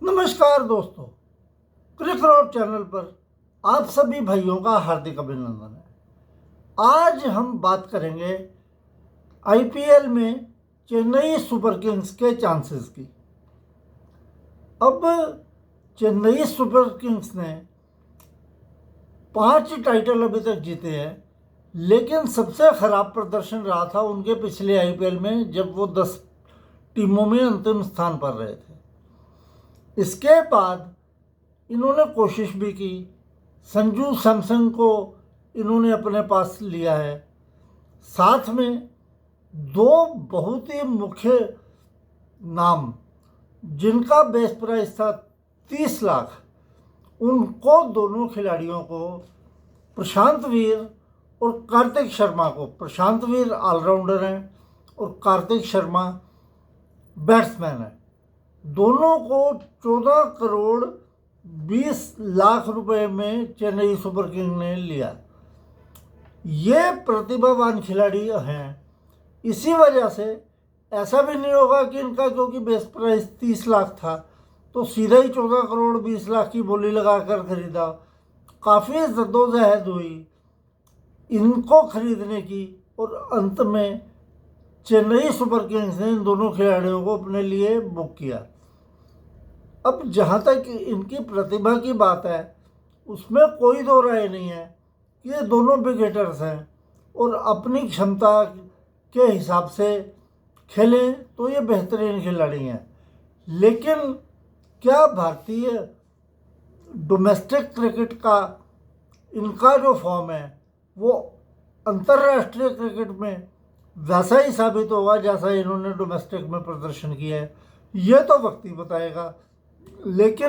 नमस्कार दोस्तों, क्रिकरॉट चैनल पर आप सभी भाइयों का हार्दिक अभिनंदन है। आज हम बात करेंगे आईपीएल में चेन्नई सुपर किंग्स के चांसेस की। अब चेन्नई सुपर किंग्स ने 5 टाइटल अभी तक जीते हैं, लेकिन सबसे खराब प्रदर्शन रहा था उनके पिछले आईपीएल में, जब वो 10 टीमों में अंतिम स्थान पर रहे थे। इसके बाद इन्होंने कोशिश भी की, संजू सैमसन को इन्होंने अपने पास लिया है, साथ में 2 बहुत ही मुख्य नाम जिनका बेस प्राइस था 30 लाख, उनको दोनों खिलाड़ियों को, प्रशांत वीर और कार्तिक शर्मा को, प्रशांत वीर ऑलराउंडर हैं और कार्तिक शर्मा बैट्समैन है, दोनों को 14 करोड़ 20 लाख रुपए में चेन्नई सुपर किंग ने लिया। ये प्रतिभावान खिलाड़ी हैं, इसी वजह से ऐसा भी नहीं होगा कि इनका क्योंकि बेस प्राइस 30 लाख था तो सीधा ही 14 करोड़ 20 लाख की बोली लगाकर खरीदा। काफ़ी जद्दोजहद हुई इनको खरीदने की और अंत में चेन्नई सुपर किंग्स ने इन दोनों खिलाड़ियों को अपने लिए बुक किया। अब जहाँ तक इनकी प्रतिभा की बात है, उसमें कोई दो राय नहीं है कि ये दोनों बिग हिटर्स हैं और अपनी क्षमता के हिसाब से खेलें तो ये बेहतरीन खिलाड़ी हैं। लेकिन क्या भारतीय डोमेस्टिक क्रिकेट का इनका जो फॉर्म है वो अंतर्राष्ट्रीय क्रिकेट में वैसा ही साबित होगा जैसा इन्होंने डोमेस्टिक में प्रदर्शन किया है? ये तो वक्त ही बताएगा। लेकिन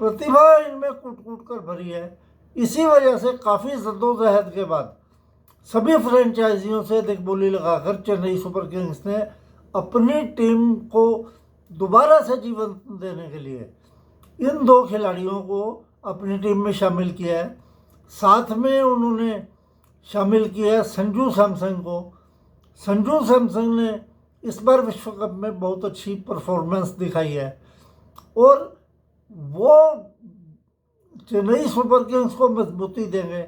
प्रतिभा इनमें कूट कूट कर भरी है, इसी वजह से काफ़ी जद्दोजहद के बाद सभी फ्रेंचाइजियों से अधिक बोली लगाकर चेन्नई सुपर किंग्स ने अपनी टीम को दोबारा से जीवन देने के लिए इन 2 खिलाड़ियों को अपनी टीम में शामिल किया है। साथ में उन्होंने शामिल किया है संजू सैमसन को। संजू सैमसन ने इस बार विश्व कप में बहुत अच्छी परफॉर्मेंस दिखाई है और वो चेन्नई सुपर किंग्स को मजबूती देंगे।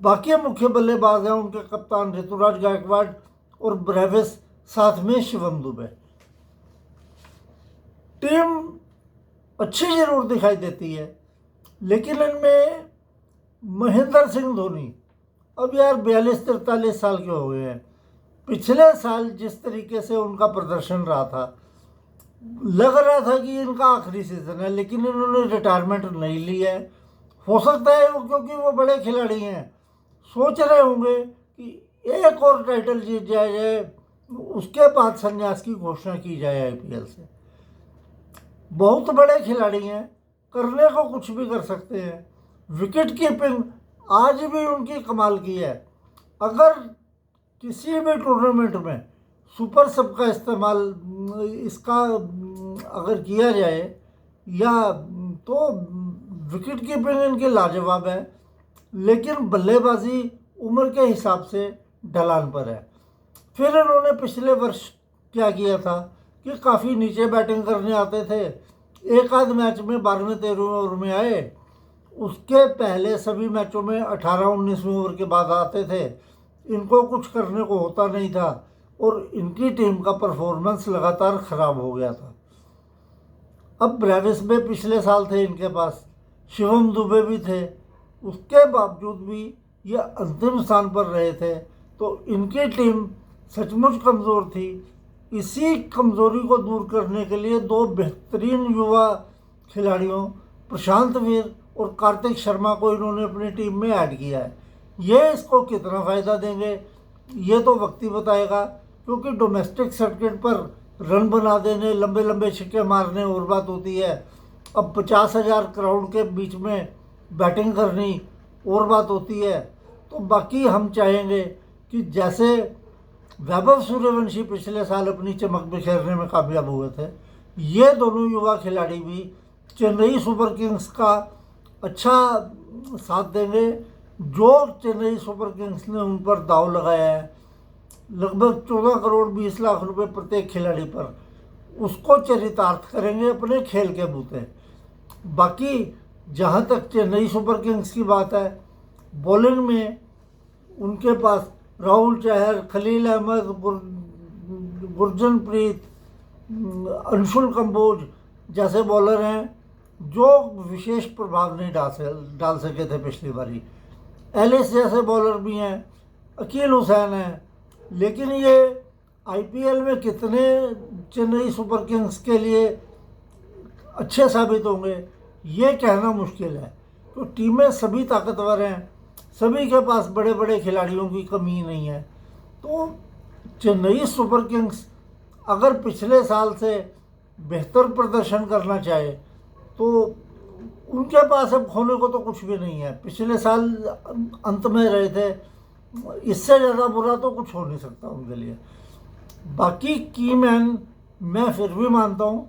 बाकी मुख्य बल्लेबाज हैं उनके कप्तान ऋतुराज गायकवाड़ और ब्रेविस, साथ में शिवम दुबे। टीम अच्छी जरूर दिखाई देती है, लेकिन इनमें महेंद्र सिंह धोनी अब यार 42-43 साल के हो गए हैं। पिछले साल जिस तरीके से उनका प्रदर्शन रहा था, लग रहा था कि इनका आखिरी सीजन है, लेकिन इन्होंने रिटायरमेंट नहीं ली है। हो सकता है वो क्योंकि वो बड़े खिलाड़ी हैं, सोच रहे होंगे कि एक और टाइटल जीत जाए, उसके बाद संन्यास की घोषणा की जाए आईपीएल से। बहुत बड़े खिलाड़ी हैं, करने को कुछ भी कर सकते हैं। विकेट कीपिंग आज भी उनकी कमाल की है। अगर किसी भी टूर्नामेंट में सुपर सब का इस्तेमाल इसका अगर किया जाए या तो विकेट कीपिंग इनकी लाजवाब है, लेकिन बल्लेबाजी उम्र के हिसाब से ढलान पर है। फिर इन्होंने पिछले वर्ष क्या किया था कि काफ़ी नीचे बैटिंग करने आते थे, एक आध मैच में 12वें-13वें ओवर में आए, उसके पहले सभी मैचों में 18-19वें ओवर के बाद आते थे। इनको कुछ करने को होता नहीं था और इनकी टीम का परफॉर्मेंस लगातार ख़राब हो गया था। अब ब्रेविस में पिछले साल थे इनके पास, शिवम दुबे भी थे, उसके बावजूद भी ये अंतिम स्थान पर रहे थे, तो इनकी टीम सचमुच कमज़ोर थी। इसी कमज़ोरी को दूर करने के लिए 2 बेहतरीन युवा खिलाड़ियों प्रशांत वीर और कार्तिक शर्मा को इन्होंने अपनी टीम में ऐड किया है। ये इसको कितना फ़ायदा देंगे ये तो वक्त ही बताएगा, क्योंकि डोमेस्टिक सर्किट पर रन बना देने, लंबे लंबे छक्के मारने और बात होती है, अब 50,000 क्राउड के बीच में बैटिंग करनी और बात होती है। तो बाकी हम चाहेंगे कि जैसे वैभव सूर्यवंशी पिछले साल अपनी चमक बिखेरने में कामयाब हुए थे, ये दोनों युवा खिलाड़ी भी चेन्नई सुपर किंग्स का अच्छा साथ देंगे। जो चेन्नई सुपर किंग्स ने उन पर दाव लगाया है लगभग 14 करोड़ 20 लाख रुपए प्रत्येक खिलाड़ी पर, उसको चरितार्थ करेंगे अपने खेल के बूते। बाकी जहाँ तक चेन्नई सुपर किंग्स की बात है, बॉलिंग में उनके पास राहुल चहर, खलील अहमद, गुरजनप्रीत, अंशुल कंबोज जैसे बॉलर हैं जो विशेष प्रभाव नहीं डाल सके थे पिछली बारी। एलिस जैसे बॉलर भी हैं, अकील हुसैन हैं, लेकिन ये आईपीएल में कितने चेन्नई सुपर किंग्स के लिए अच्छे साबित होंगे ये कहना मुश्किल है। तो टीमें सभी ताकतवर हैं, सभी के पास बड़े बड़े खिलाड़ियों की कमी नहीं है। तो चेन्नई सुपर किंग्स अगर पिछले साल से बेहतर प्रदर्शन करना चाहे तो उनके पास अब खोने को तो कुछ भी नहीं है। पिछले साल अंत में रहे थे, इससे ज़्यादा बुरा तो कुछ हो नहीं सकता उनके लिए। बाकी की मैन मैं फिर भी मानता हूँ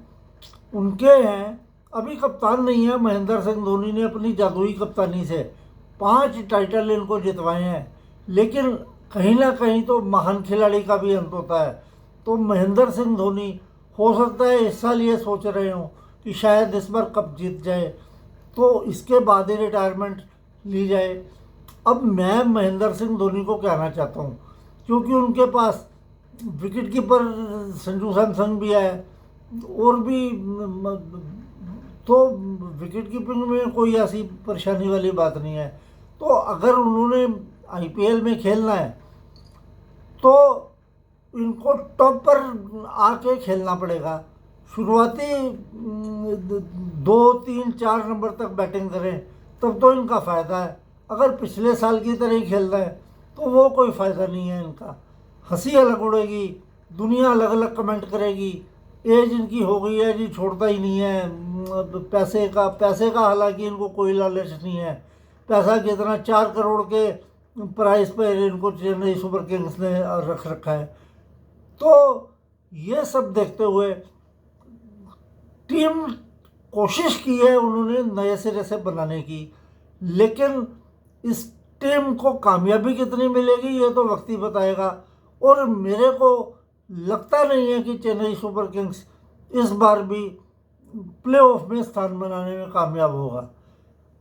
उनके हैं। अभी कप्तान नहीं है, महेंद्र सिंह धोनी ने अपनी जादुई कप्तानी से 5 टाइटल इनको जितवाए हैं, लेकिन कहीं ना कहीं तो महान खिलाड़ी का भी अंत होता है। तो महेंद्र सिंह धोनी हो सकता है इस साल ये सोच रहे हों कि शायद इस बार कप जीत जाए तो इसके बाद ही रिटायरमेंट ली जाए। अब मैं महेंद्र सिंह धोनी को कहना चाहता हूँ, क्योंकि उनके पास विकेट कीपर संजू सैमसन भी है और भी, तो विकेट कीपिंग में कोई ऐसी परेशानी वाली बात नहीं है। तो अगर उन्होंने आईपीएल में खेलना है तो इनको टॉप पर आके खेलना पड़ेगा। शुरुआती 2, 3, 4 नंबर तक बैटिंग करें तब तो इनका फ़ायदा है। अगर पिछले साल की तरह ही खेलना है तो वो कोई फ़ायदा नहीं है इनका। हंसी अलग उड़ेगी, दुनिया अलग अलग कमेंट करेगी, एज इनकी हो गई है जी, छोड़ता ही नहीं है। पैसे का हालांकि इनको कोई लालच नहीं है। पैसा कितना, 4 करोड़ के प्राइस पर इनको चेन्नई सुपर किंग्स ने रख रखा है। तो ये सब देखते हुए टीम कोशिश की है उन्होंने नए सिरे से बनाने की, लेकिन इस टीम को कामयाबी कितनी मिलेगी ये तो वक्त ही बताएगा। और मेरे को लगता नहीं है कि चेन्नई सुपर किंग्स इस बार भी प्लेऑफ में स्थान बनाने में कामयाब होगा।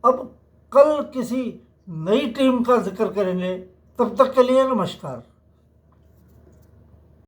अब कल किसी नई टीम का जिक्र करेंगे, तब तक के लिए नमस्कार।